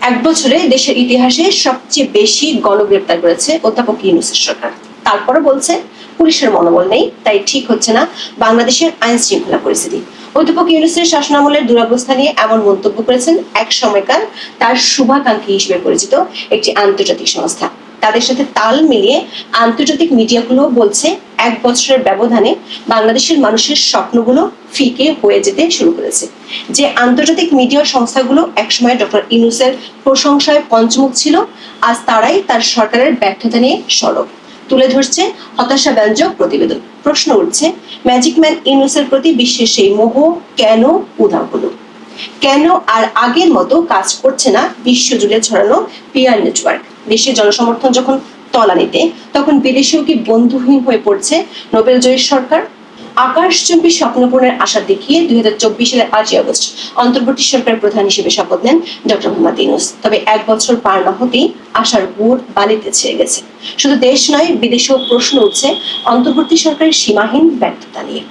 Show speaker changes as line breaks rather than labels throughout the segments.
এক বছরে দেশের ইতিহাসে সবচেয়ে বেশি গণগ্রেপ্তার করেছে অধ্যাপক ইউনূসের সরকার। তারপরে বলছে পুলিশের মনোবল নেই, তাই ঠিক হচ্ছে না বাংলাদেশের আইন শৃঙ্খলা পরিস্থিতি। অধ্যাপক ইউনূসের শাসনামলের দুরবস্থা নিয়ে এমন মন্তব্য করেছেন এক সময়কার তার শুভাকাঙ্ক্ষী হিসেবে পরিচিত একটি আন্তর্জাতিক সংস্থা। তাদের সাথে তাল মিলিয়ে আন্তর্জাতিক মিডিয়াগুলো বলছে এক বছরের ব্যবধানে বাংলাদেশের মানুষের স্বপ্নগুলো ফিকে হয়ে যেতে শুরু করেছে। যে আন্তর্জাতিক মিডিয়া সংস্থাগুলো একসময় ডক্টর ইউনূসের প্রশংসায় পঞ্চমুখ ছিল, আজ তারাই তার সরকারের ব্যর্থতা নিয়ে সরব। তুলে ধরছে হতাশাব্যঞ্জক প্রতিবেদন। প্রশ্ন উঠছে, ম্যাজিক ম্যান ইউনূসের প্রতি বিশ্বের সেই মোহ কেন উধাও হলো? কেন আর আগের মতো কাজ করছে না বিশ্বজুড়ে ছড়ানো পিয়ার নেটওয়ার্ক? দেশের জনসমর্থন যখন তলানিতে, তখন বিদেশেও কি বন্ধুহীন হয়ে পড়ছে নোবেল জয়ী সরকার? আকাশচুম্বী স্বপ্নপূরণের আশা দেখিয়ে 2024 সালের 5ই আগস্ট অন্তর্বর্তী সরকারের প্রধান হিসেবে শপথ নেন ডক্টর মোহাম্মদ ইউনূস। তবে এক বছর পার না হতেই আশার গুড় বালিতে ছেয়ে গেছে। শুধু দেশ নয়, বিদেশেও প্রশ্ন উঠছে অন্তর্বর্তী সরকারের সীমাহীন ব্যর্থতা নিয়ে।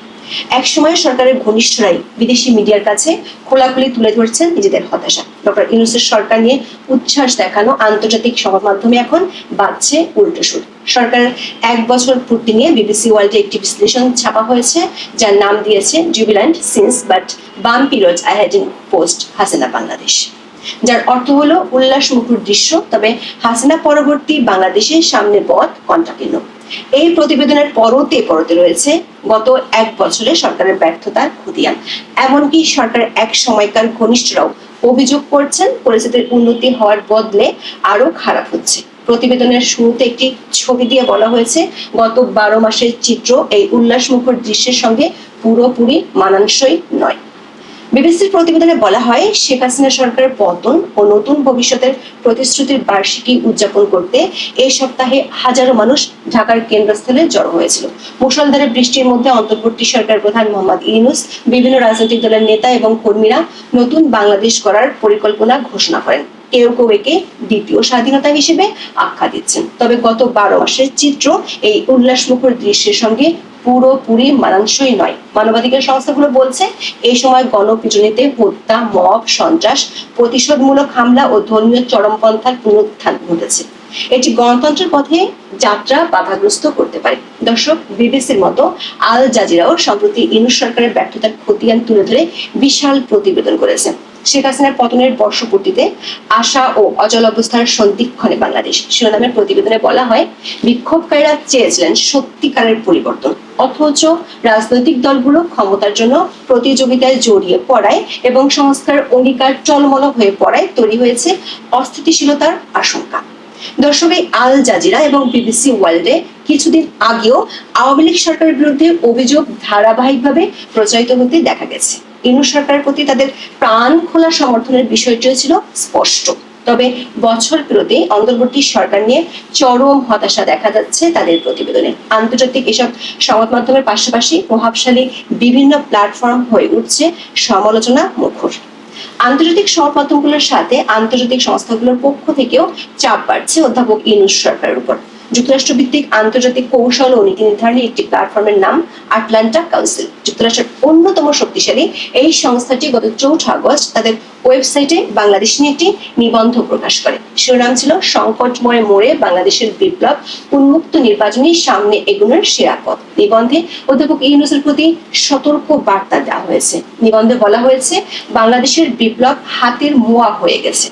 এক সময় সরকারের ঘনিষ্ঠরাই বিদেশি মিডিয়ার কাছে খোলাখুলি তুলে ধরছেন নিজেদের হতাশা। ডক্টর ইউনূসের সরকার নিয়ে উচ্ছ্বাস দেখানো আন্তর্জাতিক সংবাদ মাধ্যমে এখন বাজছে উল্টো সুর। সরকারের এক বছর পূর্তি নিয়ে বিবিসি ওয়ার্ল্ডে একটি বিশ্লেষণ ছাপা হয়েছে, যার নাম দিয়েছে jubilant since but bumpy roads ahead in post Hasina Bangladesh, যার অর্থ হলো উল্লাস মুখর দৃশ্য, তবে হাসিনা পরবর্তী বাংলাদেশের সামনে পথ কণ্টাকীর্ণ। এই প্রতিবেদনের পরতে পরতে রয়েছে গত এক বছরে সরকারের ব্যর্থতার খতিয়ান। এমনকি সরকারের এক সময়কার ঘনিষ্ঠরাও অভিযোগ করছেন পরিস্থিতির উন্নতি হওয়ার বদলে আরো খারাপ হচ্ছে। প্রতিবেদনের শুরুতে একটি ছবি দিয়ে বলা হয়েছে, গত 12 মাসের চিত্র এই উল্লাসমুখর দৃশ্যের সঙ্গে পুরোপুরি মানানসই নয়। বিবিসির প্রতিবেদনে বলা হয়, শেখ হাসিনা সরকারের পতন ও নতুন ভবিষ্যতের প্রতিশ্রুতির বার্ষিকী উদযাপন করতে এই সপ্তাহে হাজারো মানুষ ঢাকার কেন্দ্রস্থলে জড়ো হয়েছিল। মুষলধারে বৃষ্টির মধ্যে অন্তর্বর্তী সরকার প্রধান মোহাম্মদ ইউনূস, বিভিন্ন রাজনৈতিক দলের নেতা এবং কর্মীরা নতুন বাংলাদেশ গড়ার পরিকল্পনা ঘোষণা করেন। কেউ কেউ একে দ্বিতীয় স্বাধীনতা হিসেবে আখ্যা দিচ্ছেন। তবে গত 12 মাসের চিত্র এই উল্লাসমুখর দৃশ্যের সঙ্গে পুরোপুরি মানানসই নয়। মানবাধিকার সংস্থাগুলো বলছে, এই সময় গণপিটুনিতে হত্যা, মব, সন্ত্রাস, প্রতিশোধমূলক হামলা ও ধর্মীয় চরমপন্থার পুনরুত্থান ঘটেছে। এটি গণতন্ত্রের পথে যাত্রা বাধাগ্রস্ত করতে পারে। দর্শক, বিবিসির মতো আল জাজিরাও সম্প্রতি ইউনূস সরকারের ব্যর্থতার খতিয়ান তুলে ধরে বিশাল প্রতিবেদন করেছে। শেখ হাসিনার পতনের বর্ষপূর্তিতে আশা ও অচল অবস্থার সন্ধিক্ষণে বাংলাদেশ শিরোনামের প্রতিবেদনে বলা হয়, বিক্ষোভকারীরা চেয়েছিলেন সত্যিকারের পরিবর্তন, অথচ রাজনৈতিক দলগুলো ক্ষমতার জন্য প্রতিযোগিতায় জড়িয়ে পড়ায় এবং সংস্কার অঙ্গীকার টলমল হয়ে পড়ায় তৈরি হয়েছে অস্থিতিশীলতার আশঙ্কা। দর্শক, এই আল জাজিরা এবং বিবিসি ওয়ার্ল্ডে কিছুদিন আগেও আওয়ামী লীগ সরকারের বিরুদ্ধে অভিযোগ ধারাবাহিকভাবে প্রচারিত হতে দেখা গেছে। ইউনূস সরকারের প্রতি তাদের প্রাণ খোলা সমর্থনের বিষয়টিও ছিল স্পষ্ট। তবে বছর পেরোতে অন্তর্বর্তী সরকার নিয়ে চরম হতাশা দেখা যাচ্ছে তাদের প্রতিবেদনে। আন্তর্জাতিক এসব সংবাদ মাধ্যমের পাশাপাশি প্রভাবশালী বিভিন্ন প্ল্যাটফর্ম হয়ে উঠছে সমালোচনা মুখর। আন্তর্জাতিক সংবাদ মাধ্যমগুলোর সাথে আন্তর্জাতিক সংস্থাগুলোর পক্ষ থেকেও চাপ বাড়ছে অধ্যাপক ইউনূস সরকারের উপর। যুক্তরাষ্ট্রভিত্তিক আন্তর্জাতিক কৌশল ও নীতি নির্ধারণী একটি প্ল্যাটফর্মের নাম আটলান্টা কাউন্সিল। যুক্তরাষ্ট্রের অন্যতম শক্তিশালী এই সংস্থাটি গত 4 আগস্ট তাদের ওয়েবসাইটে বাংলাদেশ নিয়ে একটি নিবন্ধ প্রকাশ করে। শিরোনাম ছিল, সংকটময় মোড়ে বাংলাদেশের বিপ্লব, উন্মুক্ত নির্বাচনী সামনে এগোনোর সেরা পথ। নিবন্ধে অধ্যাপক ইউনূসের প্রতি সতর্ক বার্তা দেওয়া হয়েছে। নিবন্ধে বলা হয়েছে, বাংলাদেশের বিপ্লব হাতের মোয়া হয়ে গেছে।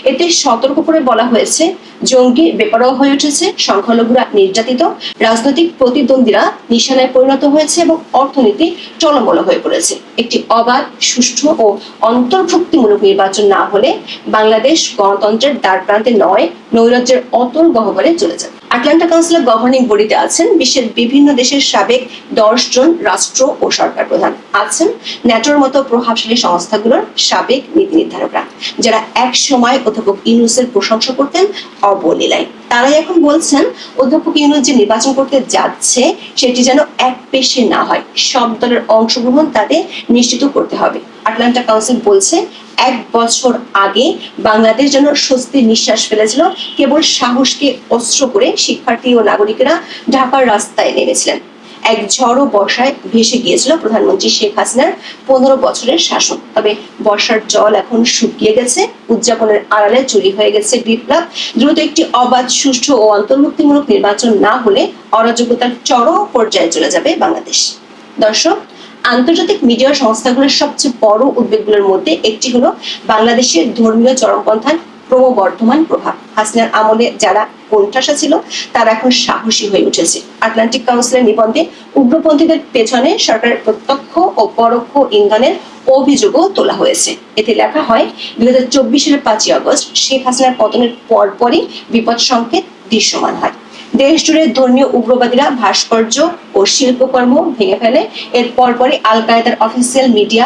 এতে সতর্ক করে বলা হয়েছে, জঙ্গি বেপরোয়া হয়ে উঠেছে, সংখ্যালঘুরা নির্যাতিত, রাজনৈতিক প্রতিদ্বন্দ্বীরা নিশানায় পরিণত হয়েছে এবং অর্থনীতি টলমল হয়ে পড়েছে। একটি অবাধ, সুষ্ঠু ও অন্তর্ভুক্তিমূলক নির্বাচন না হলে বাংলাদেশ গণতন্ত্রের দ্বারপ্রান্তে নয়, নৈরাজ্যের অতল গহ্বরে চলে যাবে। আটলান্টা কাউন্সিলের গভর্নিং বডিতে আছেন বিশ্বের বিভিন্ন দেশের সাবেক 10 জন রাষ্ট্র ও সরকার প্রধান, আছেন ন্যাটোর মতো প্রভাবশালী সংস্থাগুলোর সাবেক নীতি নির্ধারকরা, যারা এক সময় অধ্যাপক ইউনূসের প্রশংসা করতেন অবলীলায়। তারাই এখন বলছেন, অধ্যাপক ইউনূস যে নির্বাচন করতে যাচ্ছে সেটি যেন এক পেশে না হয়, সব দলের অংশগ্রহণ তাতে নিশ্চিত করতে হবে। আটলান্টা কাউন্সিল বলছে, 1 বছর আগে বাংলাদেশ যেন স্বস্তির নিঃশ্বাস ফেলেছিল, কেবল সাহসকে অস্ত্র করে শিক্ষার্থী ও নাগরিকেরা ঢাকার রাস্তায় নেমেছিলেন। এক ঝড়ো বর্ষায় ভেসে গিয়েছিল প্রধানমন্ত্রী শেখ হাসিনার 15 বছরের শাসন। তবে বর্ষার জল এখন শুকিয়ে গেছে, উদযাপনের আড়ালে চুরি হয়ে গেছে বিপ্লব। দ্রুত একটি অবাধ, সুষ্ঠু ও অন্তর্ভুক্তিমূলক নির্বাচন না হলে অরাজকতার চরম পর্যায়ে চলে যাবে বাংলাদেশ। দর্শক, আন্তর্জাতিক মিডিয়া সংস্থাগুলোর সবচেয়ে বড় উদ্বেগগুলোর মধ্যে একটি হলো বাংলাদেশের ধর্মীয় চরমপন্থার ক্রমবর্ধমান প্রভাব। হাসিনার আমলে যারা কোণঠাসা ছিল তারা এখন সাহসী হয়ে উঠেছে। আটলান্টিক কাউন্সিলের নিবন্ধে উগ্রপন্থীদের পেছনে সরকারের প্রত্যক্ষ ও পরোক্ষ ইন্ধনের অভিযোগও তোলা হয়েছে। এতে লেখা হয়, 2024 সালের 5 আগস্ট শেখ হাসিনার পতনের পরপরই বিপদ সংকেত দৃশ্যমান হয়। দেশ জুড়ে ধর্মীয় উগ্রবাদীরা ভাস্কর্য ও শিল্পকর্ম ভেঙে ফেলে। এর পরপরই আল কায়েদার অফিসিয়াল মিডিয়া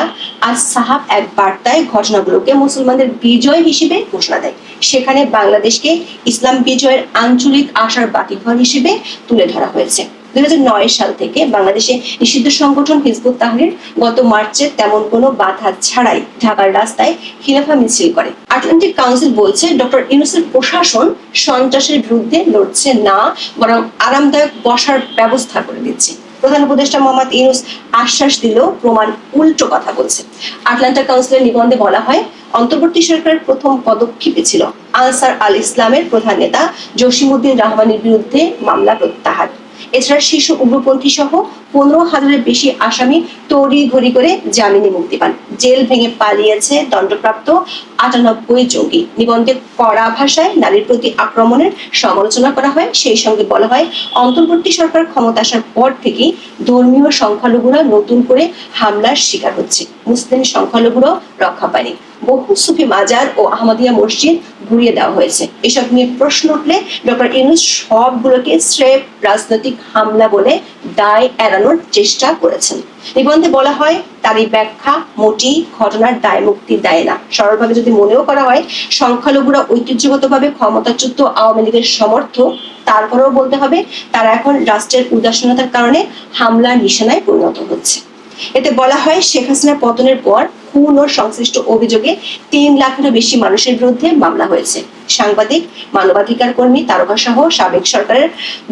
আজ সাহাব এক বার্তায় ঘটনাগুলোকে মুসলমানদের বিজয় হিসেবে ঘোষণা দেয়। সেখানে বাংলাদেশকে ইসলাম বিজয়ের আঞ্চলিক আশার বাতিঘর হিসেবে তুলে ধরা হয়েছে। 2009 সাল থেকে বাংলাদেশে নিষিদ্ধ সংগঠন হিজবুত তাহরীর গত মার্চে তেমন কোনো বাধা ছাড়াই ঢাকার রাস্তায় খিলাফা মিছিল করে। আটলান্টিক কাউন্সিল বলছে, ডক্টর ইউনূসের প্রশাসন সন্ত্রাসের বিরুদ্ধে লড়ছে না, বরং আরামদায়ক বসার ব্যবস্থা করে দিচ্ছে। প্রধান উপদেষ্টা মোহাম্মদ ইউনূস আশ্বাস দিলেও প্রমাণ উল্টো কথা বলছে। আটলান্টা কাউন্সিলের নিবন্ধে বলা হয়, অন্তর্বর্তী সরকারের প্রথম পদক্ষেপে ছিল আনসার আল ইসলামের প্রধান নেতা জসিমউদ্দিন রহমানের বিরুদ্ধে মামলা প্রত্যাহার। এছাড়া শীর্ষ উগ্রপন্থী সহ 15,000-এর বেশি আসামি তড়িঘড়ি করে জামিনে মুক্তি পান। জেল ভেঙে পালিয়েছে দণ্ডপ্রাপ্ত 98 জঙ্গি। নিবন্ধে কড়া ভাষায় নারীর প্রতি আক্রমণের সমালোচনা করা হয়। সেই সঙ্গে বলা হয়, অন্তর্বর্তী সরকার ক্ষমতা আসার পর থেকেই ধর্মীয় সংখ্যালঘুরা নতুন করে হামলার শিকার হচ্ছে। মুসলিম সংখ্যালঘুরা রক্ষা পায়নি। বহু সুফি মাজার ও আহমদিয়া মসজিদ ঘুরিয়ে দেওয়া হয়েছে। এসব নিয়ে প্রশ্ন উঠলে ডক্টর ইউনূস সবগুলোকে স্রেফ রাজনৈতিক হামলা বলে দায় এড়ানোর চেষ্টা করেছেন। নিবন্ধে বলা হয়, তার এই ব্যাখ্যা মোটি ঘটনার দায় মুক্তি দেয় না। সরলভাবে যদি মনেও করা হয় সংখ্যালঘুরা ঐতিহ্যগতভাবে ক্ষমতাচ্যুত আওয়ামী লীগের সমর্থক, তারপরেও বলতে হবে তারা এখন রাষ্ট্রের উদাসীনতার কারণে হামলার নিশানায় পরিণত হচ্ছে। এতে বলা হয়, শেখ হাসিনার পতনের পর খুন ও সংশ্লিষ্ট অভিযোগে 3 লাখেরও বেশি মানুষের বিরুদ্ধে মামলা হয়েছে। সাংবাদিক, মানবাধিকার কর্মী, তারকা সহ সাবেক সরকারের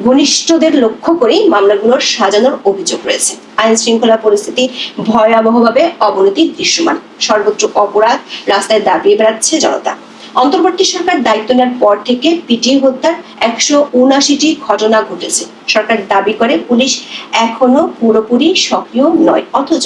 ঘনিষ্ঠদের লক্ষ্য করেই মামলাগুলোর সাজানোর অভিযোগ রয়েছে। আইন শৃঙ্খলা পরিস্থিতি ভয়াবহভাবে অবনতি দৃশ্যমান। সর্বোচ্চ অপরাধ, রাস্তায় দাঁড়িয়ে বেড়াচ্ছে জনতা। অন্তর্বর্তী সরকার দায়িত্ব নেওয়ার পর থেকে পিটিয়ে হত্যার 179টি ঘটনা ঘটেছে। সরকার দাবি করে পুলিশ এখনো পুরোপুরি সক্রিয় নয়, অথচ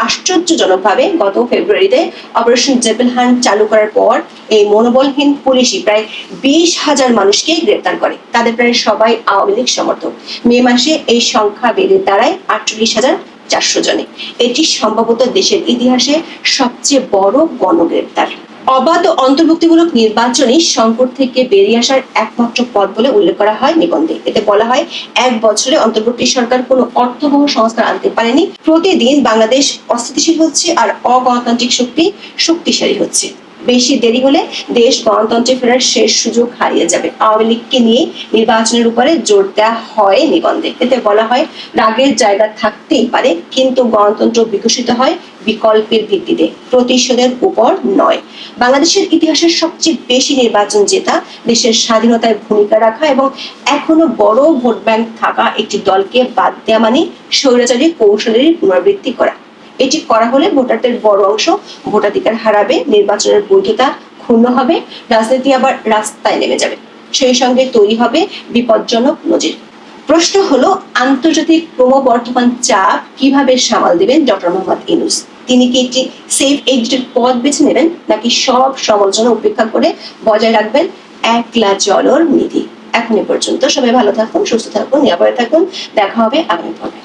আশ্চর্যজনকভাবে গত ফেব্রুয়ারিতে অপারেশন জেবেল হান্ট চালু করার পর এই মনোবলহীন পুলিশই প্রায় 20,000 মানুষকে গ্রেপ্তার করে। তাদের প্রায় সবাই আওয়ামী লীগ সমর্থক। মে মাসে এই সংখ্যা বেড়ে দাঁড়ায় 48,400 জনে। এটি সম্ভবত দেশের ইতিহাসে সবচেয়ে বড় গণগ্রেপ্তার। অবাধ ও অন্তর্ভুক্তিমূলক নির্বাচনই সংকট থেকে বেরিয়ে আসার একমাত্র পথ বলে উল্লেখ করা হয় নিবন্ধে। এতে বলা হয়, 1 বছরে অন্তর্বর্তী সরকার কোনো অর্থবহ সংস্কার আনতে পারেনি। প্রতিদিন বাংলাদেশ অস্থিতিশীল হচ্ছে আর অগণতান্ত্রিক শক্তি শক্তিশালী হচ্ছে। বেশি দেরি হলে দেশ গণতন্ত্রে ফেরার শেষ সুযোগ হারিয়ে যাবে। আওয়ামী লীগকে নিয়ে নির্বাচনের উপরে জোর দেওয়া হয় নিবন্ধে। এতে বলা হয়, রাগের জায়গা থাকতেই পারে, কিন্তু গণতন্ত্র বিকশিত হয় বিকল্পের ভিত্তিতে, প্রতিশোধের উপর নয়। বাংলাদেশের ইতিহাসের সবচেয়ে বেশি নির্বাচন জেতা, দেশের স্বাধীনতায় ভূমিকা রাখা এবং এখনো বড় ভোট ব্যাংক থাকা একটি দলকে বাদ দেওয়া মানে স্বৈরাচারী কৌশলের পুনরাবৃত্তি করা। এটি করা হলে ভোটারদের বড় অংশ ভোটাধিকার হারাবে, নির্বাচনের বৈধতা ক্ষুণ্ণ হবে, রাজনীতি আবার রাস্তায় নেমে যাবে। সেই সঙ্গে তৈরি হবে বিপজ্জনক নজির। প্রশ্ন হলো, আন্তর্জাতিক ক্রমবর্ধমান চাপ কিভাবে সামাল দিবেন ডক্টর মোহাম্মদ ইউনূস? তিনি কি একটি সেফ এক্সিটের পথ বেছে নেবেন, নাকি সব সমালোচনা উপেক্ষা করে বজায় রাখবেন একলা চলর নীতি? এখন এ পর্যন্ত। সবাই ভালো থাকুন, সুস্থ থাকুন, নিরাপদে থাকুন। দেখা হবে আগামী পর্বে।